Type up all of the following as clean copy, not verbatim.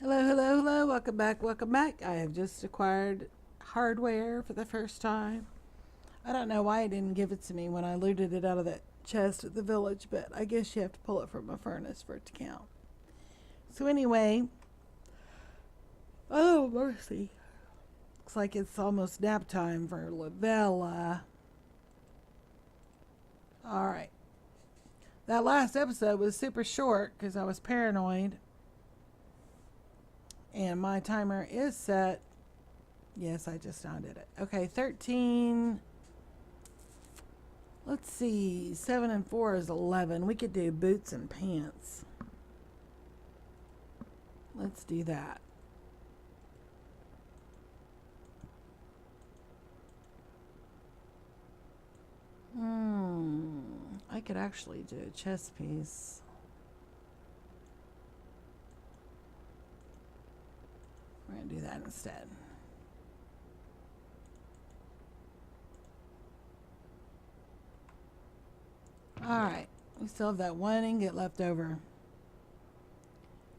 Hello, hello, hello. Welcome back, welcome back. I have just acquired hardware for the first time. I don't know why it didn't give it to me when I looted it out of that chest at the village, but I guess you have to pull it from a furnace for it to count. So, anyway, oh, mercy. Looks like it's almost nap time for Lavella. Alright. That last episode was super short because I was paranoid. And my timer is set. Yes, I just now did it. Okay, 13. Let's see. 7 and 4 is 11. We could do boots and pants. Let's do that. I could actually do a chest piece. We're going to do that instead. Alright, we still have that one ingot left over.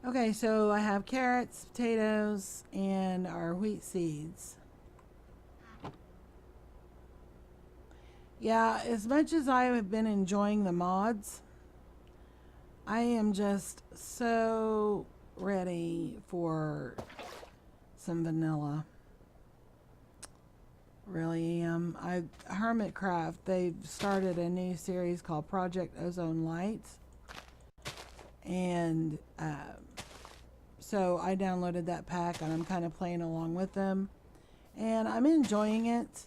Okay, so I have carrots, potatoes, and our wheat seeds. Yeah, as much as I have been enjoying the mods, I am just so ready for some vanilla. Really am. Hermitcraft, they've started a new series called Project Ozone Light. And so I downloaded that pack and I'm kind of playing along with them. And I'm enjoying it,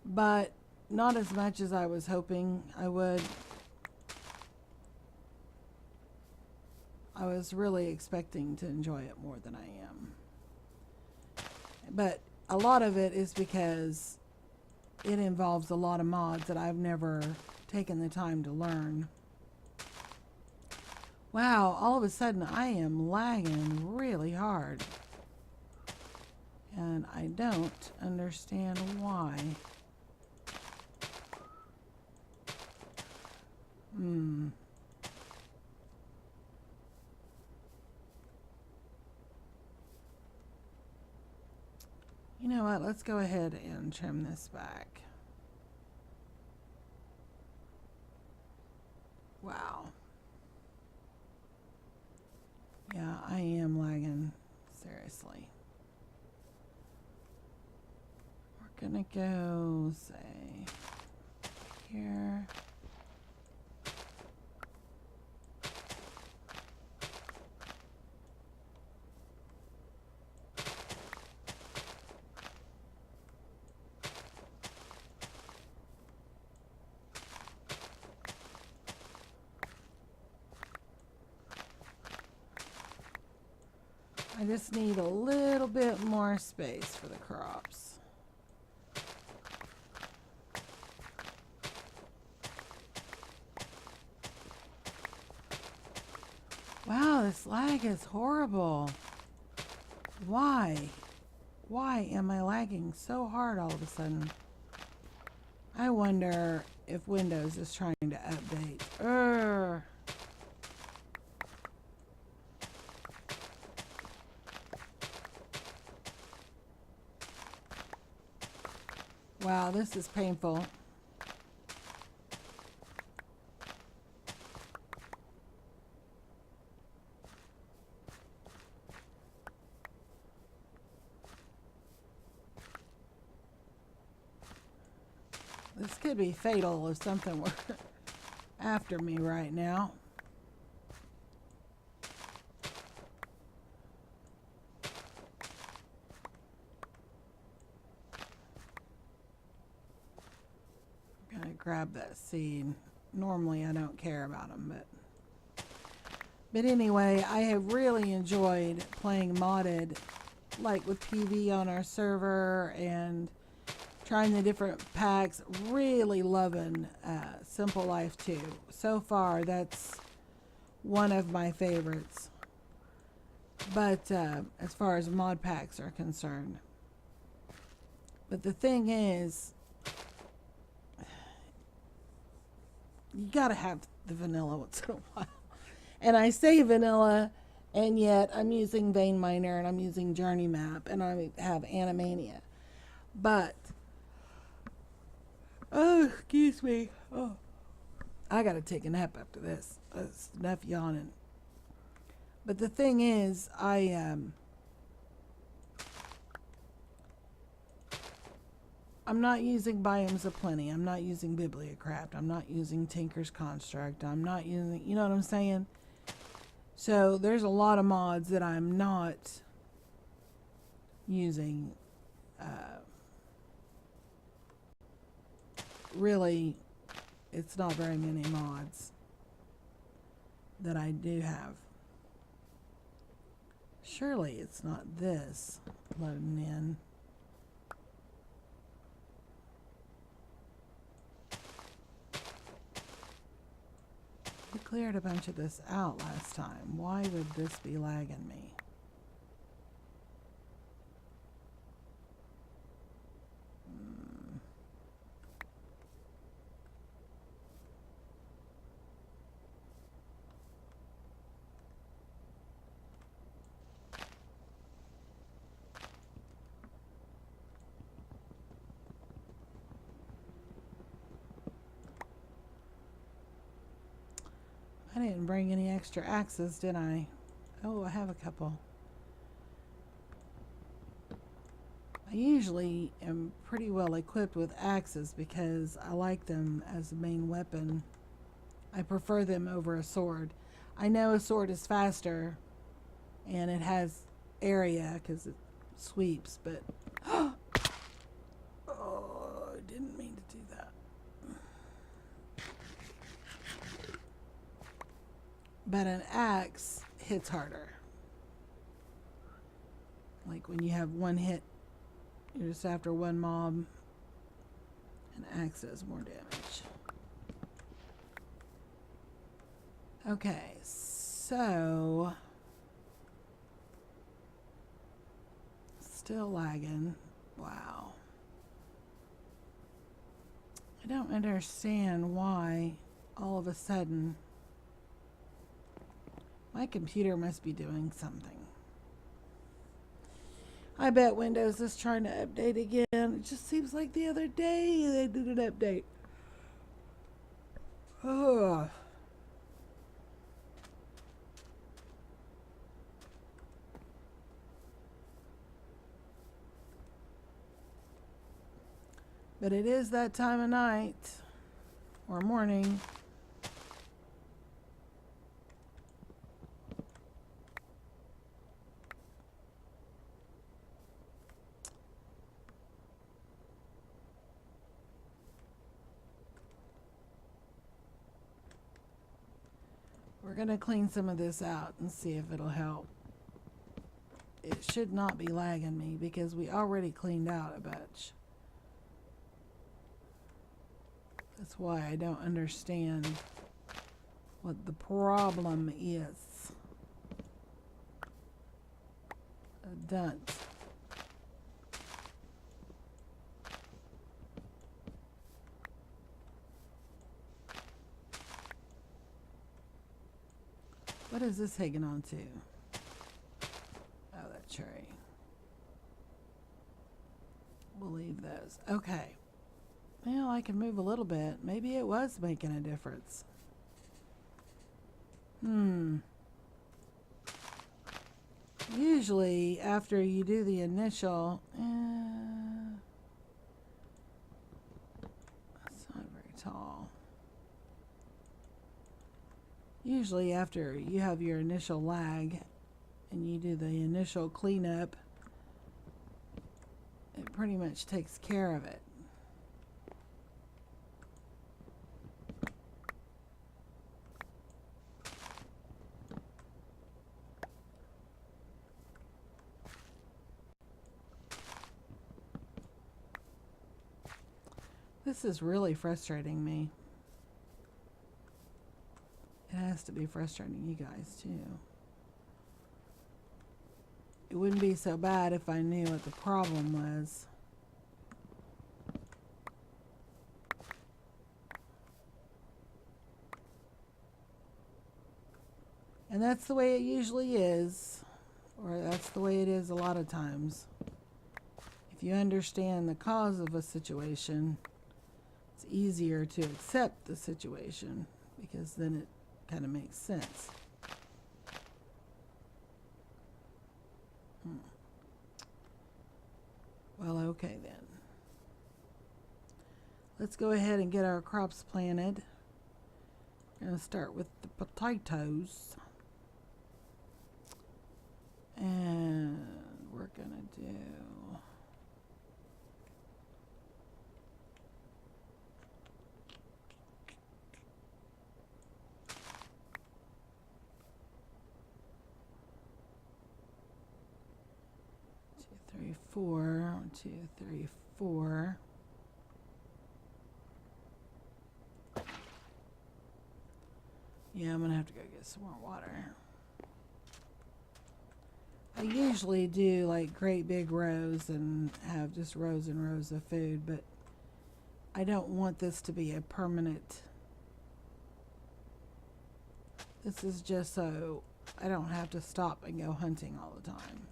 but not as much as I was hoping I would. I was really expecting to enjoy it more than I am. But a lot of it is because it involves a lot of mods that I've never taken the time to learn. Wow, all of a sudden I am lagging really hard. And I don't understand why. You know what? Let's go ahead and trim this back. Wow. Yeah, I am lagging. Seriously. We're gonna go, say, here. I just need a little bit more space for the crops. Wow, this lag is horrible. Why? Why am I lagging so hard all of a sudden? I wonder if Windows is trying to update. Urgh. Wow, this is painful. This could be fatal if something were after me right now. I'm gonna grab that seed. Normally I don't care about them, but anyway, I have really enjoyed playing modded, like with PV on our server and trying the different packs. Really loving Simple Life 2. So far, that's one of my favorites. But as far as mod packs are concerned. But the thing is, you gotta have the vanilla once in a while. And I say vanilla And yet I'm using Vein Miner and I'm using Journey Map and I have Animania. But, oh, excuse me. Oh, I gotta take a nap after this. That's enough yawning. But the thing is, I'm not using Biomes of Plenty. I'm not using Bibliocraft. I'm not using Tinker's Construct. I'm not using, you know what I'm saying? So there's a lot of mods that I'm not using. Really, it's not very many mods that I do have. Surely it's not this loading in. We cleared a bunch of this out last time. Why would this be lagging me? I didn't bring any extra axes, did I? Oh, I have a couple. I usually am pretty well equipped with axes because I like them as a main weapon. I prefer them over a sword. I know a sword is faster and it has area because it sweeps, but oh, I didn't mean to do that. But an axe hits harder. Like when you have one hit, you're just after one mob. An axe does more damage. Okay, so still lagging. Wow. I don't understand why all of a sudden my computer must be doing something. I bet Windows is trying to update again. It just seems like the other day they did an update. Ugh. But it is that time of night or morning. We're going to clean some of this out and see if it'll help. It should not be lagging me because we already cleaned out a bunch. That's why I don't understand what the problem is. A dunce. What is this hanging on to? Oh, that tree. We'll leave those. Okay. Well, I can move a little bit. Maybe it was making a difference. Usually, after you do the initial... that's not very tall. Usually after you have your initial lag and you do the initial cleanup, it pretty much takes care of it. This is really frustrating me. It has to be frustrating you guys too. It wouldn't be so bad if I knew what the problem was. And that's the way it usually is, or that's the way it is a lot of times. If you understand the cause of a situation, it's easier to accept the situation because then it kind of makes sense. Well, okay then. Let's go ahead and get our crops planted. We're going to start with the potatoes. And we're going to do... Three, four. 1, 2, 3, 4. Yeah, I'm gonna have to go get some more water. I usually do like great big rows and have just rows and rows of food, but I don't want this to be a permanent. This is just so I don't have to stop and go hunting all the time.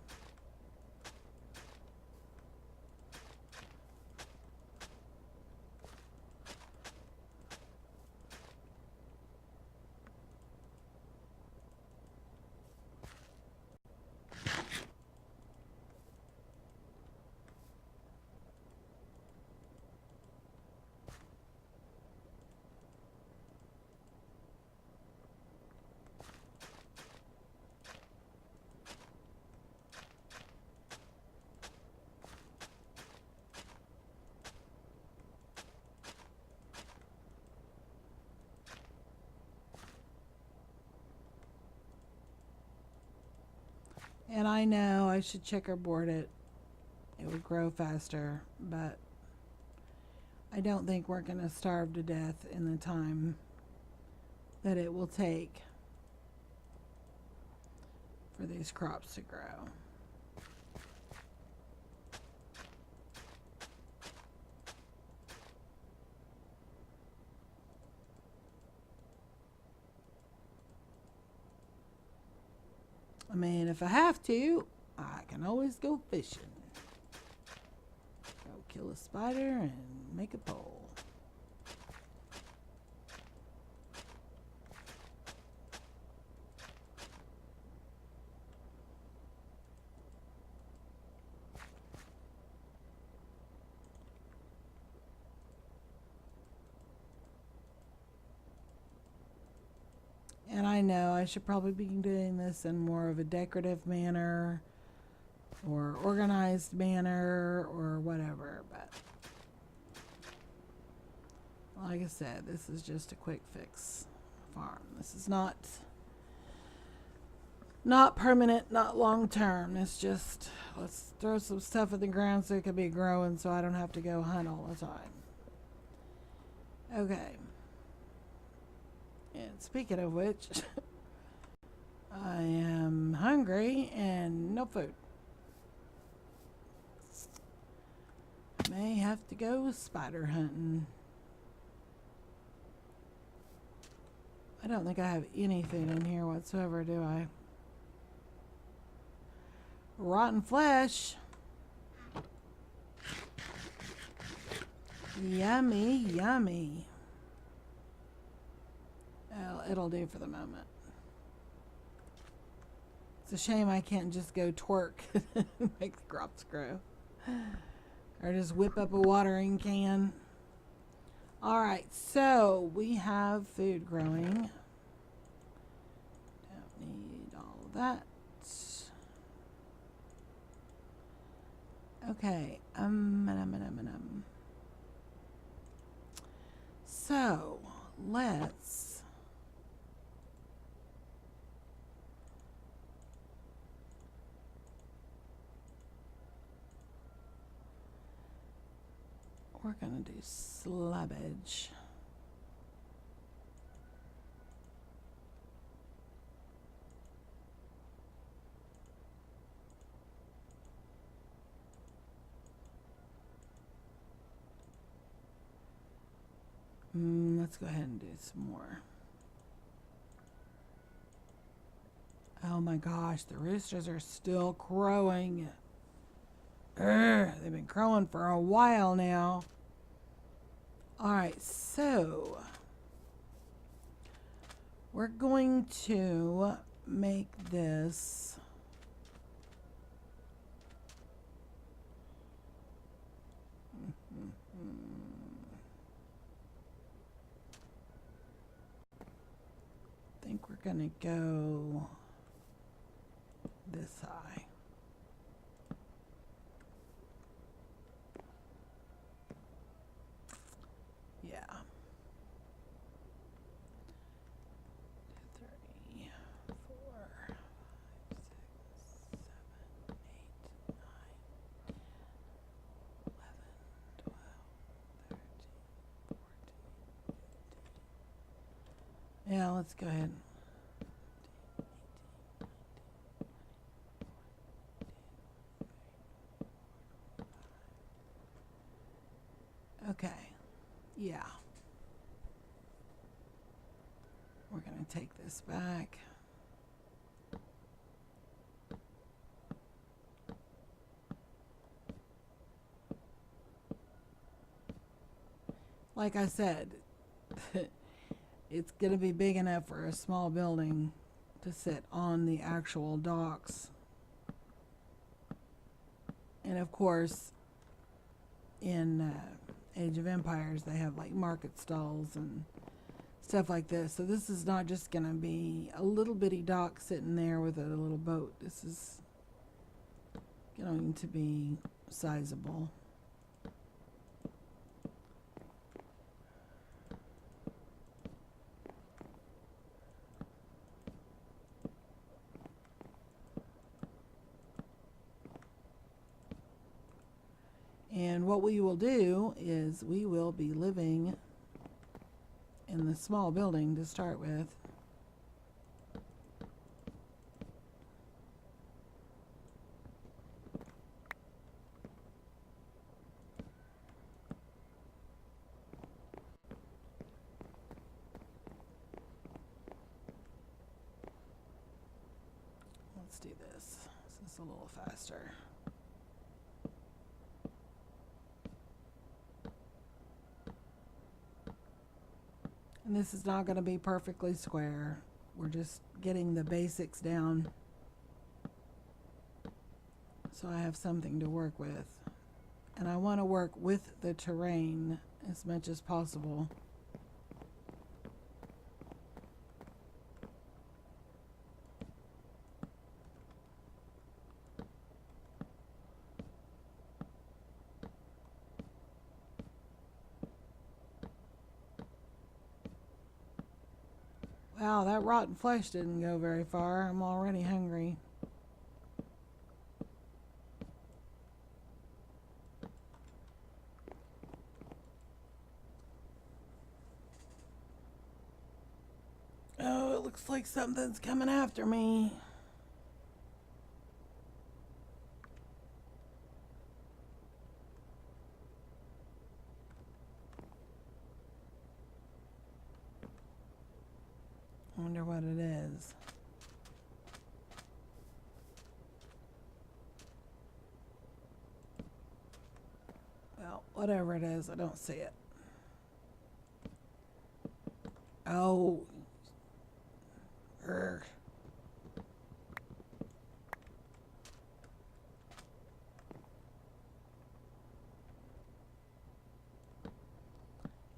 And I know I should checkerboard it. It would grow faster, but I don't think we're going to starve to death in the time that it will take for these crops to grow. I mean, if I have to, I can always go fishing. Go kill a spider and make a pole. And I know I should probably be doing this in more of a decorative manner or organized manner or whatever, but like I said, this is just a quick fix farm. This is not permanent, not long term. It's just let's throw some stuff in the ground so it can be growing so I don't have to go hunt all the time. Okay. And speaking of which, I am hungry and no food. May have to go spider hunting. I don't think I have any food in here whatsoever, do I? Rotten flesh. Yummy, yummy. Well, it'll do for the moment. It's a shame I can't just go twerk and make the crops grow. Or just whip up a watering can. Alright, so we have food growing. Don't need all of that. Okay. So, let's we're going to do slubbage. Let's go ahead and do some more. Oh my gosh, the roosters are still crowing. They've been crowing for a while now. Alright, so we're going to make this I think we're gonna go this high. Yeah. 3, 4, 5, 6, 7, 8, 9, 11, 12, 13, 14, 15. Yeah, let's go ahead. Okay, yeah. We're going to take this back. Like I said, it's going to be big enough for a small building to sit on the actual docks. And of course, in Age of Empires, they have like market stalls and stuff like this. So this is not just going to be a little bitty dock sitting there with a little boat. This is going to be sizable. And what we will do is we will be living in the small building to start with. Let's do this. This is a little faster. And this is not going to be perfectly square. We're just getting the basics down so I have something to work with. And I want to work with the terrain as much as possible. Wow, that rotten flesh didn't go very far. I'm already hungry. Oh, it looks like something's coming after me. I wonder what it is. Well, whatever it is, I don't see it. Oh. Urgh.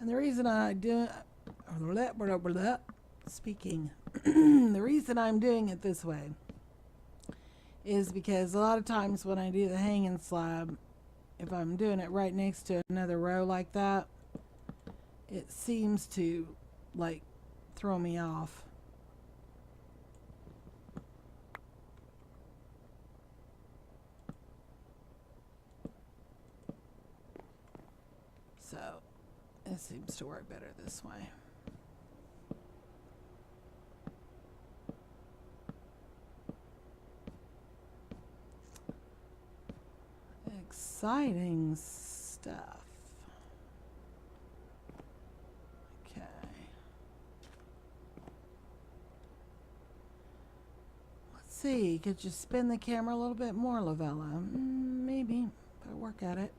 And the reason I do speaking, the reason I'm doing it this way is because a lot of times when I do the hanging slab, if I'm doing it right next to another row like that, it seems to like throw me off. So it seems to work better this way. Exciting stuff. Okay. Let's see. Could you spin the camera a little bit more, Lavella? Maybe. If I work at it.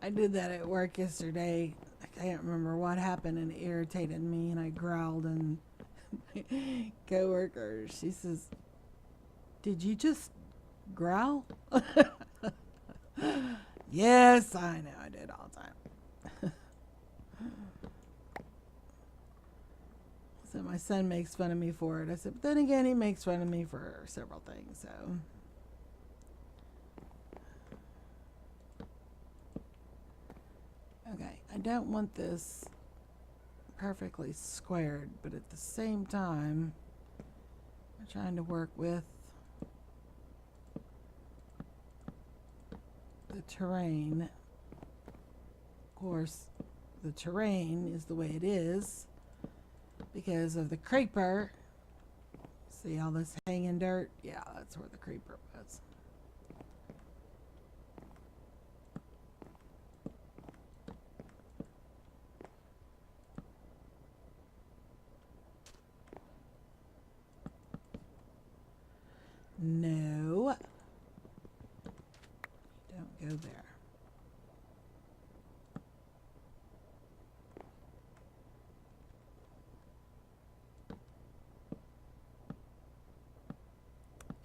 I did that at work yesterday. I can't remember what happened and it irritated me and I growled and my coworker, she says, "Did you just growl?" Yes, I know, I did all the time. So my son makes fun of me for it. I said, but then again, he makes fun of me for several things, so. Okay, I don't want this perfectly squared, but at the same time, I'm trying to work with the terrain. Of course, the terrain is the way it is because of the creeper. See all this hanging dirt? Yeah, that's where the creeper was. No. Don't go there.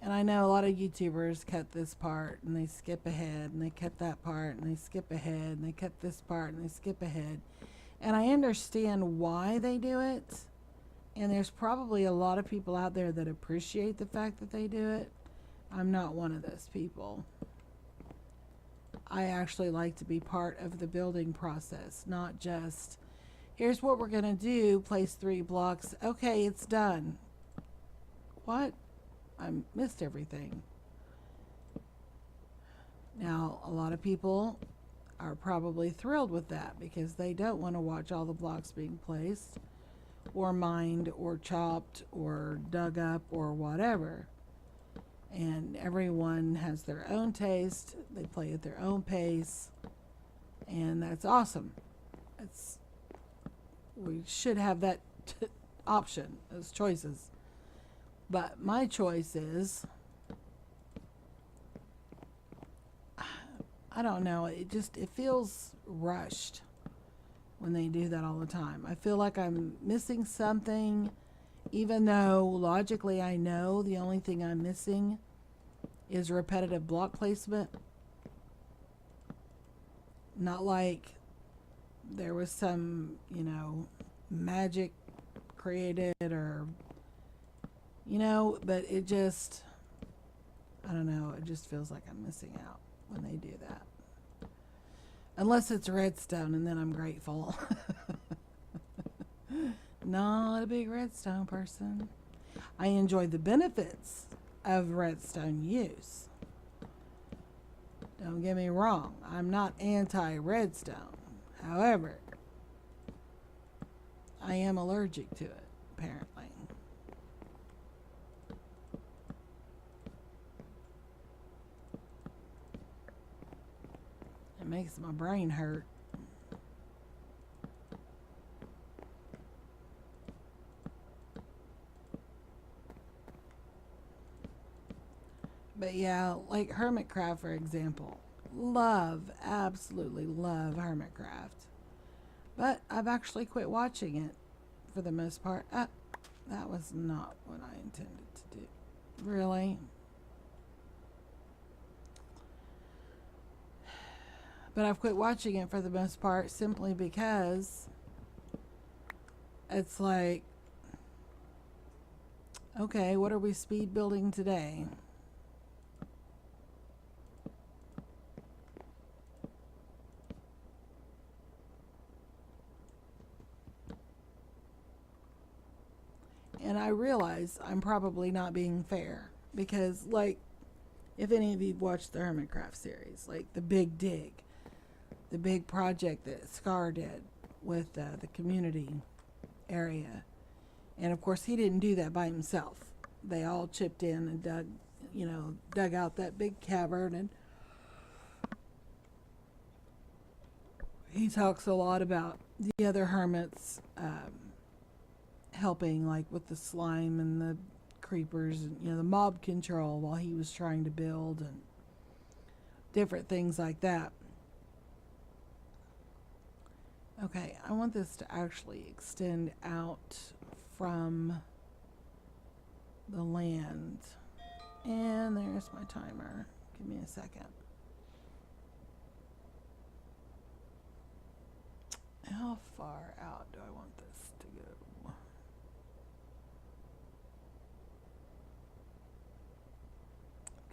And I know a lot of YouTubers cut this part and they skip ahead and they cut that part and they skip ahead and they cut this part and they skip ahead. And I understand why they do it. And there's probably a lot of people out there that appreciate the fact that they do it. I'm not one of those people. I actually like to be part of the building process, not just, here's what we're going to do, place 3 blocks. Okay, it's done. What? I missed everything. Now, a lot of people are probably thrilled with that because they don't want to watch all the blocks being placed or mined or chopped or dug up or whatever. And everyone has their own taste. They play at their own pace. And that's awesome. We should have that option, those choices. But my choice is, I don't know, it feels rushed when they do that all the time. I feel like I'm missing something, even though logically I know the only thing I'm missing is repetitive block placement. Not like there was some, magic created or, but it just, I don't know, it just feels like I'm missing out when they do that. Unless it's redstone, and then I'm grateful. Not a big redstone person. I enjoy the benefits of redstone use. Don't get me wrong, I'm not anti-redstone. However, I am allergic to it, apparently. It makes my brain hurt. But yeah, like Hermitcraft, for example. Absolutely love Hermitcraft. But I've actually quit watching it for the most part. That was not what I intended to do. Really? But I've quit watching it for the most part simply because it's like, okay, what are we speed building today? And I realize I'm probably not being fair because, like, if any of you watched the Hermitcraft series, like the Big Dig, the big project that Scar did with the community area, And of course, he didn't do that by himself. They all chipped in and dug out that big cavern. And he talks a lot about the other hermits helping, like with the slime and the creepers and the mob control while he was trying to build and different things like that. Okay, I want this to actually extend out from the land. And there's my timer. Give me a second. How far out do I want this to go?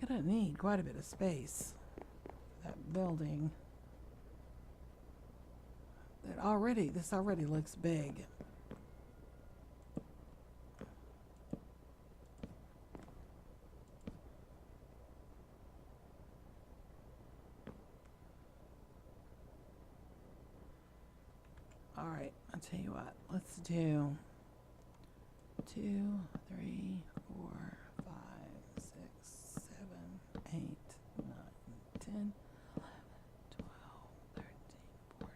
Gonna need quite a bit of space. That building. This already looks big. All right, I'll tell you what. Let's do 2, 3, 4, 5, 6, 7, 8, 9, 10, 11, 12, 13, 14,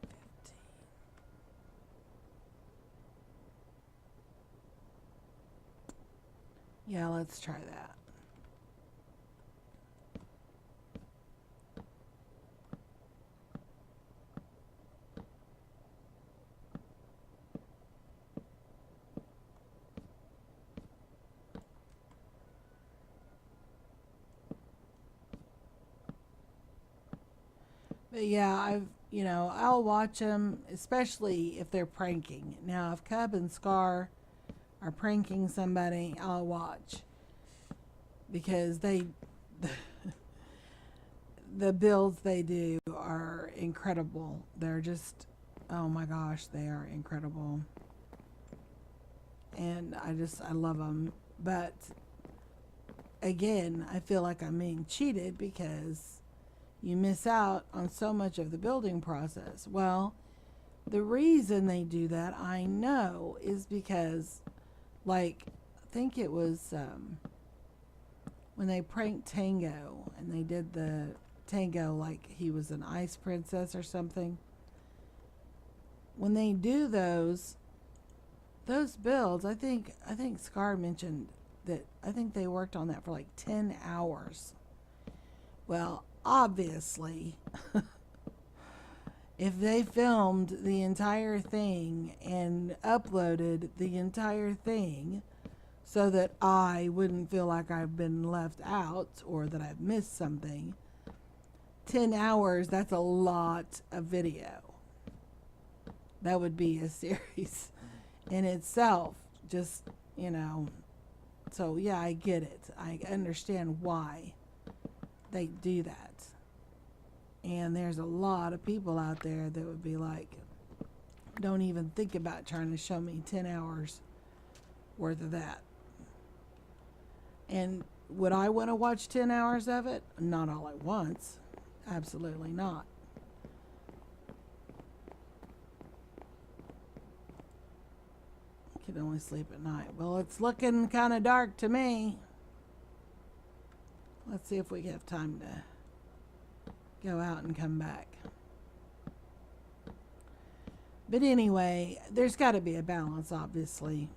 15. Yeah, let's try that. But yeah, I'll watch them, especially if they're pranking. Now, if Cub and Scar are pranking somebody, I'll watch. Because the builds they do are incredible. They're just, oh my gosh, they are incredible. And I love them. But again, I feel like I'm being cheated because you miss out on so much of the building process. Well, the reason they do that, I know, is because, like, I think it was when they pranked Tango and they did the Tango like he was an ice princess or something. When they do those builds, I think Scar mentioned that I think they worked on that for like 10 hours. Well, obviously, if they filmed the entire thing and uploaded the entire thing so that I wouldn't feel like I've been left out or that I've missed something, 10 hours, that's a lot of video. That would be a series in itself, just, So, yeah, I get it. I understand why they do that. And there's a lot of people out there that would be like, don't even think about trying to show me 10 hours worth of that. And would I want to watch 10 hours of it? Not all at once. Absolutely not. Can only sleep at night. Well, it's looking kind of dark to me. Let's see if we have time to go out and come back. But anyway, there's got to be a balance, obviously.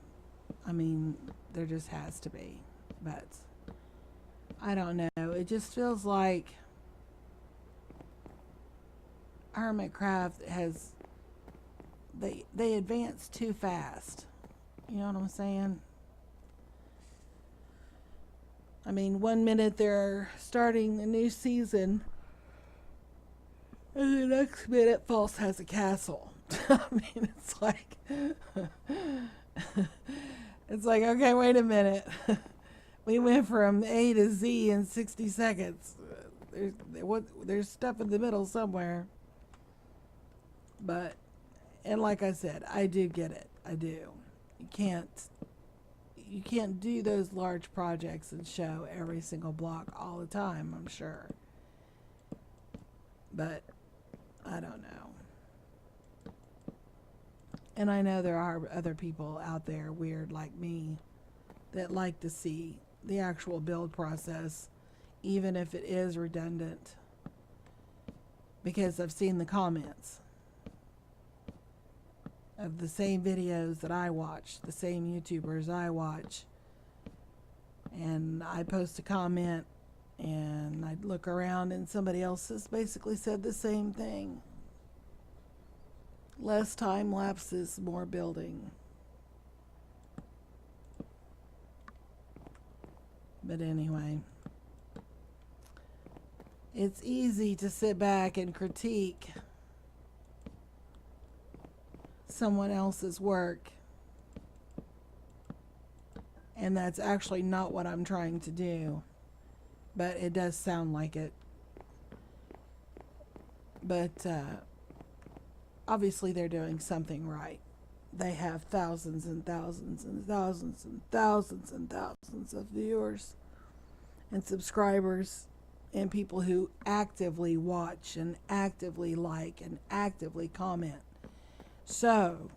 I mean, there just has to be. But I don't know. It just feels like Hermitcraft has they advance too fast. You know what I'm saying? I mean, 1 minute they're starting a new season, and the next minute False has a castle. I mean, it's like, okay, wait a minute. We went from A to Z in 60 seconds. There's stuff in the middle somewhere. But, and like I said, I do get it. I do. You can't do those large projects and show every single block all the time, I'm sure. But I don't know. And I know there are other people out there weird like me that like to see the actual build process, even if it is redundant, because I've seen the comments of the same videos that I watch, the same YouTubers I watch, and I post a comment and I'd look around and somebody else has basically said the same thing. Less time lapses, more building. But anyway, it's easy to sit back and critique someone else's work, and that's actually not what I'm trying to do, but it does sound like it. But obviously they're doing something right. They have thousands and thousands and thousands and thousands and thousands of viewers and subscribers and people who actively watch and actively like and actively comment. So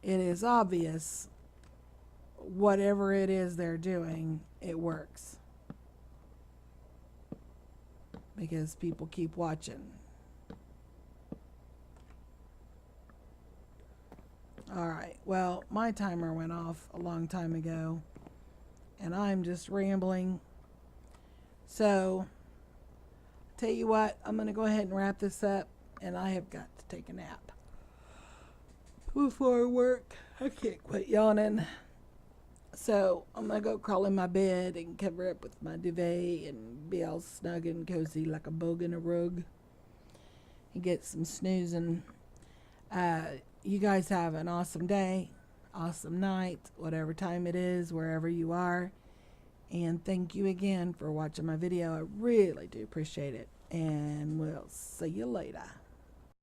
it is obvious whatever it is they're doing, it works, because people keep watching. Alright, well, my timer went off a long time ago, and I'm just rambling. So, tell you what, I'm going to go ahead and wrap this up, and I have got to take a nap before work. I can't quit yawning. So, I'm going to go crawl in my bed and cover up with my duvet and be all snug and cozy like a bug in a rug and get some snoozing. You guys have an awesome day, awesome night, whatever time it is, wherever you are. And thank you again for watching my video. I really do appreciate it. And we'll see you later.